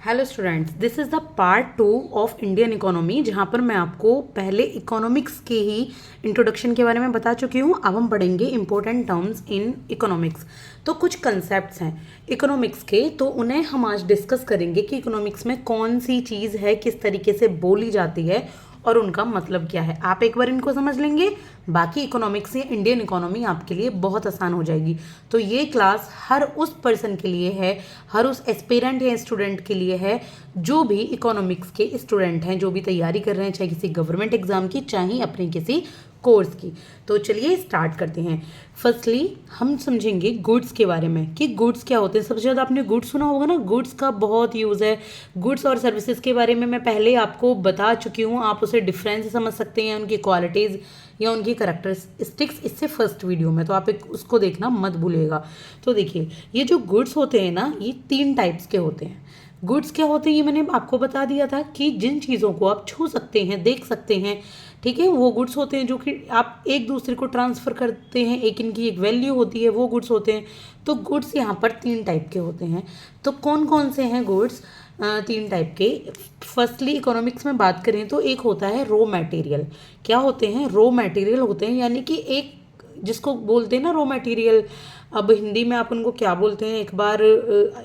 Hello students, this is the part 2 of Indian economy, जहाँ पर मैं आपको पहले इकोनॉमिक्स के ही इंट्रोडक्शन के बारे में बता चुकी हूँ। अब हम पढ़ेंगे इंपॉर्टेंट टर्म्स इन इकोनॉमिक्स। तो कुछ कंसेप्ट्स हैं इकोनॉमिक्स के, तो उन्हें हम आज डिस्कस करेंगे कि इकोनॉमिक्स में कौन सी चीज़ है, किस तरीके से बोली जाती है और उनका मतलब क्या है। आप एक बार इनको समझ लेंगे, बाकी इकोनॉमिक्स या इंडियन इकोनॉमी आपके लिए बहुत आसान हो जाएगी। तो ये क्लास हर उस पर्सन के लिए है, हर उस एस्पिरेंट या स्टूडेंट के लिए है जो भी इकोनॉमिक्स के स्टूडेंट हैं, जो भी तैयारी कर रहे हैं, चाहे किसी गवर्नमेंट एग्जाम की, चाहे अपने किसी कोर्स की। तो चलिए स्टार्ट करते हैं। फर्स्टली हम समझेंगे गुड्स के बारे में कि गुड्स क्या होते हैं। सबसे ज़्यादा आपने गुड्स सुना होगा ना, गुड्स का बहुत यूज़ है। गुड्स और सर्विसेज के बारे में मैं पहले आपको बता चुकी हूँ, आप उसे डिफरेंस समझ सकते हैं, उनकी क्वालिटीज़ या उनकी करेक्टरिस्टिक्स इससे फर्स्ट वीडियो में, तो आप उसको देखना मत भूलिएगा। तो देखिए, ये जो गुड्स होते हैं ना, ये 3 टाइप्स के होते हैं। गुड्स क्या होते हैं ये मैंने आपको बता दिया था कि जिन चीज़ों को आप छू सकते हैं, देख सकते हैं, ठीक है, वो गुड्स होते हैं जो कि आप एक दूसरे को ट्रांसफ़र करते हैं, एक इनकी एक वैल्यू होती है, वो गुड्स होते हैं। तो गुड्स यहाँ पर 3 टाइप के होते हैं। तो कौन कौन से हैं गुड्स? 3 टाइप के। फर्स्टली इकोनॉमिक्स में बात करें तो एक होता है रॉ मटेरियल। क्या होते हैं? रॉ मटेरियल होते हैं, यानी कि एक जिसको बोलते हैं ना रॉ मटेरियल। अब हिंदी में आप उनको क्या बोलते हैं, एक बार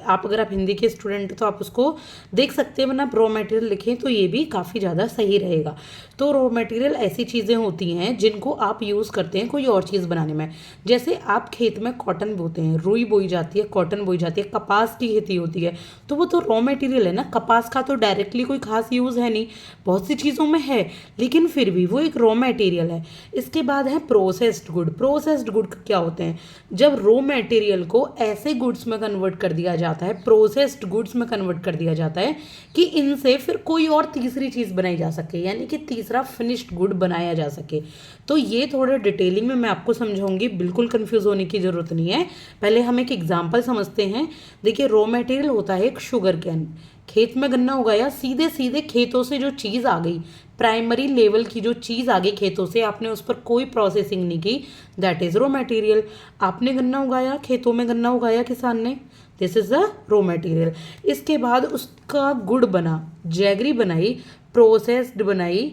आप अगर आप हिंदी के स्टूडेंट तो आप उसको देख सकते हैं, वरना आप रॉ मटेरियल लिखें तो ये भी काफ़ी ज़्यादा सही रहेगा। तो रॉ मटेरियल ऐसी चीज़ें होती हैं जिनको आप यूज़ करते हैं कोई और चीज़ बनाने में। जैसे आप खेत में कॉटन बोते हैं, रुई बोई जाती है, कॉटन बोई जाती है, कपास की खेती होती है, तो वो तो रॉ मटेरियल है ना। कपास का तो डायरेक्टली कोई खास यूज़ है नहीं, बहुत सी चीज़ों में है, लेकिन फिर भी वो एक रॉ मटेरियल है। इसके बाद है प्रोसेस्ड गुड। प्रोसेस्ड गुड क्या होते हैं? जब रॉ मटेरियल को ऐसे गुड्स में कन्वर्ट कर दिया जाता है, प्रोसेस्ड गुड्स में कन्वर्ट कर दिया जाता है कि इनसे फिर कोई और तीसरी चीज़ बनाई जा सके, यानी कि तीसरा फिनिश्ड गुड बनाया जा सके। तो ये थोड़ा डिटेलिंग में मैं आपको समझाऊंगी, बिल्कुल कंफ्यूज होने की ज़रूरत नहीं है। पहले हम एक एग्जाम्पल समझते हैं। देखिए, रॉ मटेरियल होता है एक शुगर कैन। खेत में गन्ना उगाया, सीधे सीधे खेतों से जो चीज़ आ गई, प्राइमरी लेवल की जो चीज़ आ गई खेतों से, आपने उस पर कोई प्रोसेसिंग नहीं की, दैट इज़ रॉ मटेरियल। आपने गन्ना उगाया, खेतों में गन्ना उगाया किसान ने, this is a raw material. इसके बाद उसका गुड़ बना, जैगरी बनाई, प्रोसेस्ड बनाई,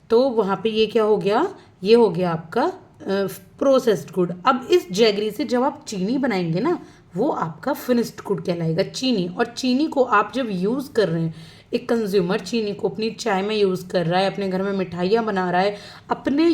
तो वहाँ पे ये क्या हो गया? ये हो गया आपका प्रोसेस्ड गुड। अब इस जैगरी से जब आप चीनी बनाएंगे ना, वो आपका फिनिश्ड गुड कहलाएगा, चीनी। और चीनी को आप जब यूज़ कर रहे हैं, एक कंज्यूमर चीनी को अपनी चाय में यूज़ कर रहा है, अपने घर में मिठाइयाँ बना रहा है, अपना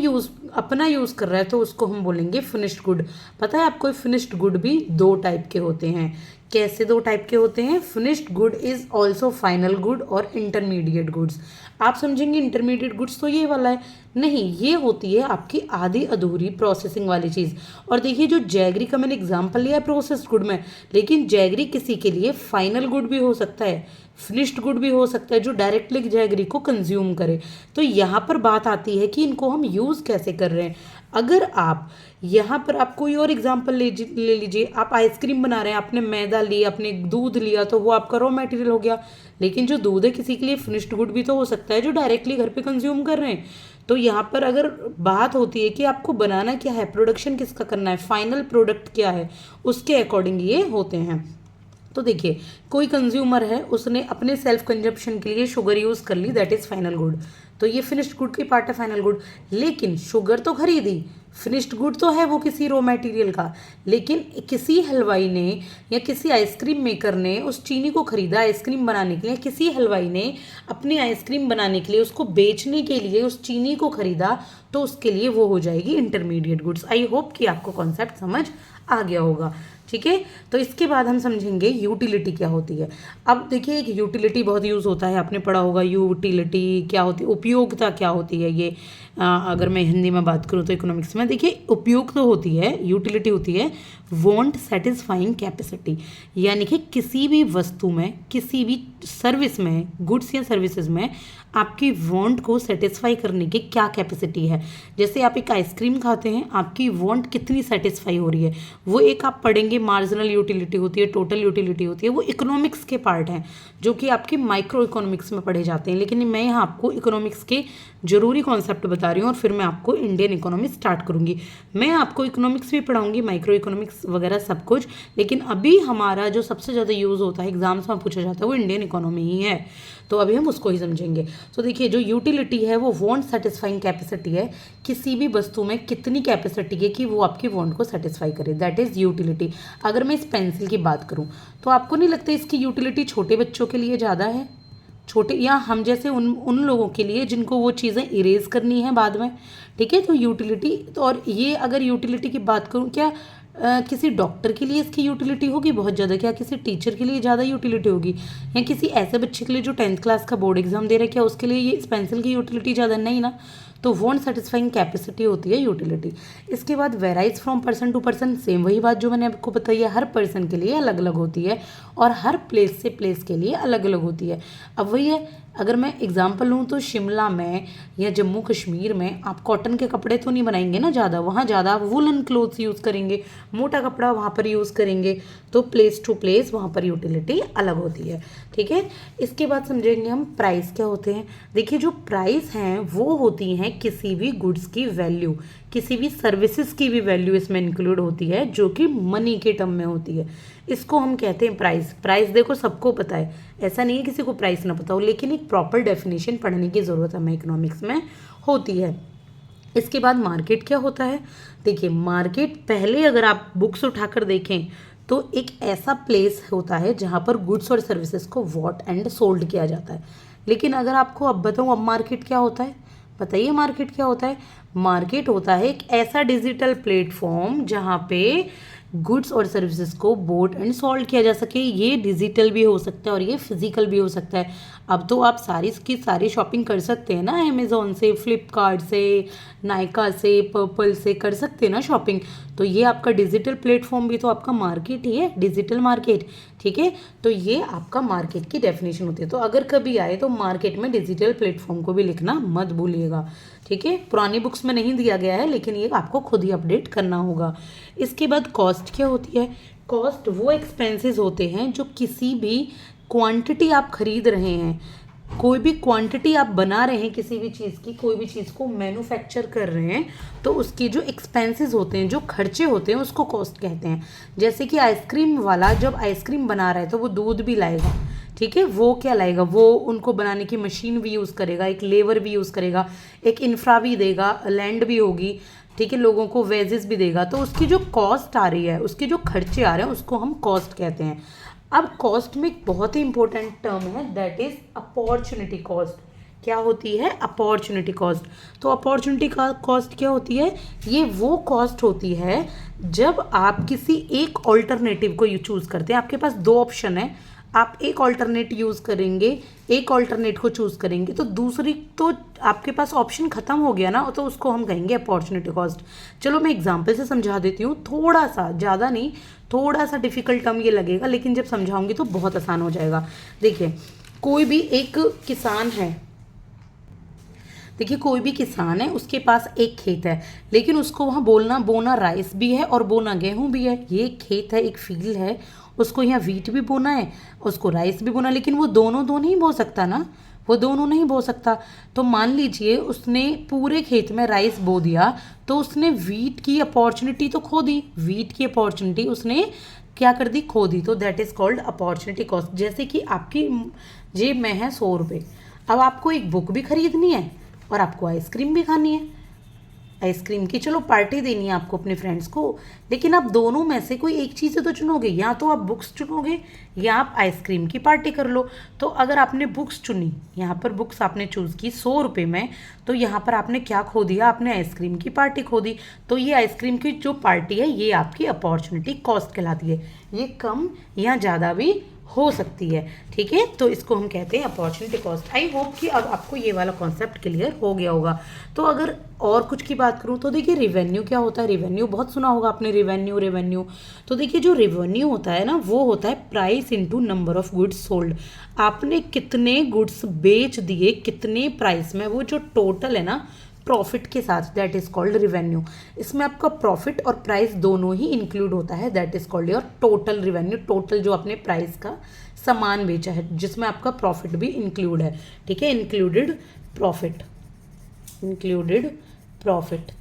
यूज़ कर रहा है, तो उसको हम बोलेंगे फिनिश्ड गुड। पता है आपको, फिनिश्ड गुड भी 2 टाइप के होते हैं। कैसे 2 टाइप के होते हैं? Finished good is also final good और इंटरमीडिएट गुड्स। आप समझेंगे इंटरमीडिएट गुड्स तो ये वाला है, नहीं, ये होती है आपकी आधी अधूरी प्रोसेसिंग वाली चीज़। और देखिए, जो जैगरी का मैंने एग्जांपल लिया है प्रोसेस्ड गुड में, लेकिन जैगरी किसी के लिए फाइनल गुड भी हो सकता है, फिनिश्ड गुड भी हो सकता है, जो डायरेक्टली जैगरी को कंज्यूम करे। तो यहाँ पर बात आती है कि इनको हम यूज़ कैसे कर रहे हैं। अगर आप यहाँ पर आप कोई और एग्जांपल ले लीजिए, आप आइसक्रीम बना रहे हैं, आपने मैदा लिया, आपने दूध लिया, तो वो आपका रॉ मटेरियल हो गया। लेकिन जो दूध है किसी के लिए फिनिश्ड गुड भी तो हो सकता है, जो डायरेक्टली घर पे कंज्यूम कर रहे हैं। तो यहाँ पर अगर बात होती है कि आपको बनाना क्या है, प्रोडक्शन किसका करना है, फाइनल प्रोडक्ट क्या है, उसके अकॉर्डिंग ये होते हैं। तो देखिए, कोई कंज्यूमर है, उसने अपने सेल्फ कंजप्शन के लिए शुगर यूज़ कर ली, दैट इज़ फाइनल गुड। तो ये फिनिश्ड गुड की पार्ट है, फाइनल गुड। लेकिन शुगर तो खरीदी, फिनिश्ड गुड तो है वो किसी रॉ मटेरियल का, लेकिन किसी हलवाई ने या किसी आइसक्रीम मेकर ने उस चीनी को खरीदा आइसक्रीम बनाने के लिए, किसी हलवाई ने अपनी आइसक्रीम बनाने के लिए, उसको बेचने के लिए उस चीनी को खरीदा, तो उसके लिए वो हो जाएगी इंटरमीडिएट गुड्स। आई होप कि आपको कॉन्सेप्ट समझ आ गया होगा, ठीक है। तो इसके बाद हम समझेंगे यूटिलिटी क्या होती है। अब देखिए, एक यूटिलिटी बहुत यूज़ होता है, आपने पढ़ा होगा यूटिलिटी क्या होती है, उपयोगिता क्या होती है। ये अगर मैं हिंदी में बात करूँ तो इकोनॉमिक्स में, देखिए, उपयोग तो होती है, यूटिलिटी होती है वांट सेटिस्फाइंग कैपेसिटी, यानी कि किसी भी वस्तु में, किसी भी सर्विस में, गुड्स या सर्विसेज में आपकी वांट को सेटिस्फाई करने की क्या कैपेसिटी है। जैसे आप एक आइसक्रीम खाते हैं, आपकी वांट कितनी सेटिस्फाई हो रही है, वो एक आप पढ़ेंगे मार्जिनल यूटिलिटी होती है, टोटल यूटिलिटी होती है, वो इकोनॉमिक्स के पार्ट हैं जो कि आपके माइक्रो इकोनॉमिक्स में पढ़े जाते हैं। लेकिन मैं यहाँ आपको इकोनॉमिक्स के जरूरी कॉन्सेप्ट बता रही हूँ और फिर मैं आपको इंडियन इकोनॉमी स्टार्ट करूँगी। मैं आपको इकोनॉमिक्स भी पढ़ाऊँगी, माइक्रो इकोनॉमिक्स वगैरह सब कुछ, लेकिन अभी हमारा जो सबसे ज़्यादा यूज़ होता है, एग्जाम्स में पूछा जाता है, वो इंडियन इकोनॉमी ही है। तो अभी हम उसको ही समझेंगे। तो देखिए, जो यूटिलिटी है वो वांट सेटिस्फाइंग कैपेसिटी है। किसी भी वस्तु में कितनी कैपेसिटी है कि वो आपकी वांट को सेटिस्फाई करे, दैट इज़ यूटिलिटी। अगर मैं इस पेंसिल की बात करूँ तो आपको नहीं लगता इसकी यूटिलिटी छोटे बच्चों के लिए ज़्यादा है? छोटे या हम जैसे उन लोगों के लिए जिनको वो चीज़ें इरेज करनी है बाद में, ठीक है। तो यूटिलिटी तो, और ये अगर यूटिलिटी की बात करूँ, क्या किसी डॉक्टर के लिए इसकी यूटिलिटी होगी बहुत ज़्यादा? क्या किसी टीचर के लिए ज़्यादा यूटिलिटी होगी? या किसी ऐसे बच्चे के लिए जो 10th क्लास का बोर्ड एग्जाम दे रहा है, क्या उसके लिए ये इस पेंसिल की यूटिलिटी ज़्यादा? नहीं ना। तो वांट सेटिस्फाइंग कैपेसिटी होती है यूटिलिटी। इसके बाद varies from person to person, same वही बात जो मैंने आपको बताई है, हर पर्सन के लिए अलग अलग होती है और हर प्लेस से प्लेस के लिए अलग अलग होती है। अब वही है, अगर मैं एग्जांपल लूँ तो शिमला में या जम्मू कश्मीर में आप कॉटन के कपड़े तो नहीं बनाएंगे ना ज़्यादा, वहाँ ज़्यादा आप वुलन क्लोथ्स यूज़ करेंगे, मोटा कपड़ा वहाँ पर यूज़ करेंगे। तो प्लेस टू प्लेस वहाँ पर यूटिलिटी अलग होती है, ठीक है। इसके बाद समझेंगे हम प्राइस क्या होते हैं। देखिए, जो प्राइस हैं वो होती हैं किसी भी गुड्स की वैल्यू, किसी भी सर्विसेज की भी वैल्यू इसमें इंक्लूड होती है जो कि मनी के टर्म में होती है। इसको हम कहते हैं प्राइस। प्राइस देखो सबको पता है, ऐसा नहीं है किसी को प्राइस ना पता हो, लेकिन एक प्रॉपर डेफिनेशन पढ़ने की ज़रूरत हमें इकोनॉमिक्स में होती है। इसके बाद मार्केट क्या होता है। देखिए, मार्केट पहले अगर आप बुक्स उठाकर देखें तो एक ऐसा प्लेस होता है जहाँ पर गुड्स और सर्विसेज को बॉट एंड सोल्ड किया जाता है। लेकिन अगर आपको अब बताऊँ अब मार्केट क्या होता है, बताइए मार्केट क्या होता है। मार्केट होता है एक ऐसा डिजिटल प्लेटफॉर्म जहाँ पे गुड्स और सर्विसेज को बोट एंड सॉल्व किया जा सके। ये डिजिटल भी हो सकता है और ये फिजिकल भी हो सकता है। अब तो आप सारी की सारी शॉपिंग कर सकते हैं ना, अमेज़ॉन से, फ्लिपकार्ट से, नायका से, पर्पल से कर सकते हैं ना शॉपिंग। तो ये आपका डिजिटल प्लेटफॉर्म भी तो आपका मार्केट ही है, डिजिटल मार्केट, ठीक है। तो ये आपका मार्केट की डेफिनेशन होती है। तो अगर कभी आए तो मार्केट में डिजिटल प्लेटफॉर्म को भी लिखना मत भूलिएगा, ठीक है। पुरानी बुक्स में नहीं दिया गया है, लेकिन ये आपको खुद ही अपडेट करना होगा। इसके बाद कॉस्ट क्या होती है। कॉस्ट वो एक्सपेंसेस होते हैं जो किसी भी क्वांटिटी आप खरीद रहे हैं, कोई भी क्वांटिटी आप बना रहे हैं किसी भी चीज़ की, कोई भी चीज़ को मैन्युफैक्चर कर रहे हैं, तो उसके जो एक्सपेंसेस होते हैं, जो खर्चे होते हैं, उसको कॉस्ट कहते हैं। जैसे कि आइसक्रीम वाला जब आइसक्रीम बना रहा है तो वो दूध भी लाएगा, ठीक है। वो क्या लाएगा, वो उनको बनाने की मशीन भी यूज़ करेगा, एक लेबर भी यूज़ करेगा, एक इंफ्रा भी देगा, लैंड भी होगी, ठीक है, लोगों को वेजेस भी देगा। तो उसकी जो कॉस्ट आ रही है, उसके जो खर्चे आ रहे हैं, उसको हम कॉस्ट कहते हैं। अब कॉस्ट में एक बहुत ही इंपॉर्टेंट टर्म है, दैट इज अपॉर्चुनिटी कॉस्ट। क्या होती है, अपॉर्चुनिटी कॉस्ट। तो अपॉर्चुनिटी का कॉस्ट क्या होती है, ये वो कॉस्ट होती है जब आप किसी एक ऑल्टरनेटिव को चूज़ करते हैं। आपके पास दो ऑप्शन है, आप एक ऑल्टरनेट यूज़ करेंगे, एक ऑल्टरनेट को चूज़ करेंगे, तो दूसरी तो आपके पास ऑप्शन ख़त्म हो गया ना, तो उसको हम कहेंगे अपॉर्चुनिटी कॉस्ट। चलो मैं एग्जांपल से समझा देती हूँ, थोड़ा सा, ज़्यादा नहीं, थोड़ा सा डिफ़िकल्ट टर्म ये लगेगा, लेकिन जब समझाऊंगी तो बहुत आसान हो जाएगा। देखिए, कोई भी एक किसान है, देखिए कोई भी किसान है, उसके पास एक खेत है, लेकिन उसको वहाँ बोना राइस भी है और बोना गेहूँ भी है। ये खेत है, एक फील्ड है, उसको यहाँ वीट भी बोना है, उसको राइस भी बोना, लेकिन वो दोनों दो नहीं बो सकता ना, वो दोनों नहीं बो सकता। तो मान लीजिए उसने पूरे खेत में राइस बो दिया, तो उसने वीट की अपॉर्चुनिटी तो खो दी, वीट की अपॉर्चुनिटी उसने क्या कर दी, खो दी। तो that is called opportunity cost. जैसे कि आपकी जेब में है 100 रुपये, अब आपको एक बुक भी खरीदनी है और आपको आइसक्रीम भी खानी है, आइसक्रीम की चलो पार्टी देनी है आपको अपने फ्रेंड्स को, लेकिन आप दोनों में से कोई एक चीज़ तो चुनोगे, या तो आप बुक्स चुनोगे या आप आइसक्रीम की पार्टी कर लो। तो अगर आपने बुक्स चुनी, यहाँ पर बुक्स आपने चूज़ की 100 रुपये में, तो यहाँ पर आपने क्या खो दिया, आपने आइसक्रीम की पार्टी खो दी। तो ये आइसक्रीम की जो पार्टी है ये आपकी अपॉर्चुनिटी कॉस्ट कहलाती है। ये कम या ज़्यादा भी हो सकती है, ठीक है। तो इसको हम कहते हैं अपॉर्चुनिटी कॉस्ट। आई होप कि अब आपको ये वाला कॉन्सेप्ट क्लियर हो गया होगा। तो अगर और कुछ की बात करूँ तो देखिए रेवेन्यू क्या होता है। रेवेन्यू बहुत सुना होगा आपने, रेवेन्यू। तो देखिए जो रेवेन्यू होता है ना, वो होता है price into number of goods sold. आपने कितने गुड्स बेच दिए कितने प्राइस में, वो जो टोटल है ना, प्रॉफिट के साथ, दैट इज कॉल्ड रिवेन्यू। इसमें आपका प्रॉफिट और प्राइस दोनों ही इंक्लूड होता है, that is called your total revenue. Total जो आपने प्राइस का सामान बेचा है जिसमें आपका प्रॉफिट भी इंक्लूड है, ठीक है, इंक्लूडेड प्रॉफिट, इंक्लूडेड प्रॉफिट,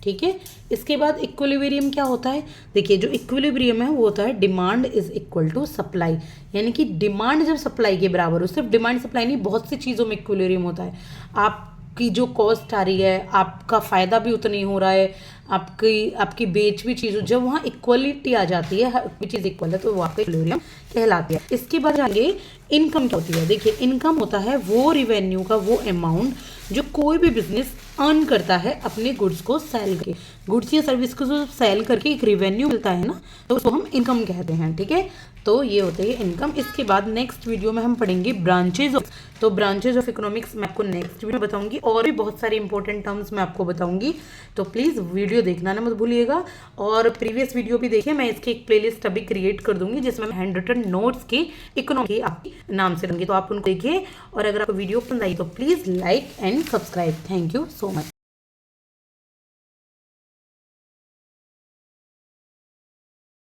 ठीक है। इसके बाद इक्विलिब्रियम क्या होता है? देखिए जो इक्विलिब्रियम है वो होता है demand is equal to supply, यानी कि डिमांड जब सप्लाई के बराबर हो, सिर्फ डिमांड सप्लाई नहीं, बहुत सी चीज़ों में इक्विलिब्रियम होता है। आपकी जो कॉस्ट आ रही है, आपका फ़ायदा भी उतना ही हो रहा है, आपकी बेच भी चीज़, जब वहाँ इक्वलिटी आ जाती है, हर कोई चीज़ इक्वल है, तो वो आपका इक्विलिब्रियम कहलाती है। इसके बाद जाएंगे इनकम क्या होती है। देखिए इनकम होता है वो रिवेन्यू का वो अमाउंट जो कोई भी बिजनेस अर्न करता है अपने गुड्स को सेल करके, गुड्स या सर्विस को जो सेल करके एक रिवेन्यू मिलता है ना, तो उसको हम इनकम कहते हैं, ठीक है। तो ये होते हैं इनकम। इसके बाद नेक्स्ट वीडियो में हम पढ़ेंगे ब्रांचेज ऑफ, तो ब्रांचेज ऑफ इकोनॉमिक्स मैं आपको नेक्स्ट वीडियो में बताऊंगी, और भी बहुत सारे इंपॉर्टेंट टर्म्स मैं आपको बताऊंगी, तो प्लीज़ वीडियो देखना ना मत भूलिएगा। और प्रीवियस वीडियो भी देखिए, मैं इसकी एक प्लेलिस्ट अभी क्रिएट कर दूंगी जिसमें मैं हैंड रिटन नोट्स के इकोनॉमी आपके नाम से दूंगी, तो आप उनको देखिए। और अगर आपको वीडियो पसंद आई तो please like and subscribe. Thank you so much.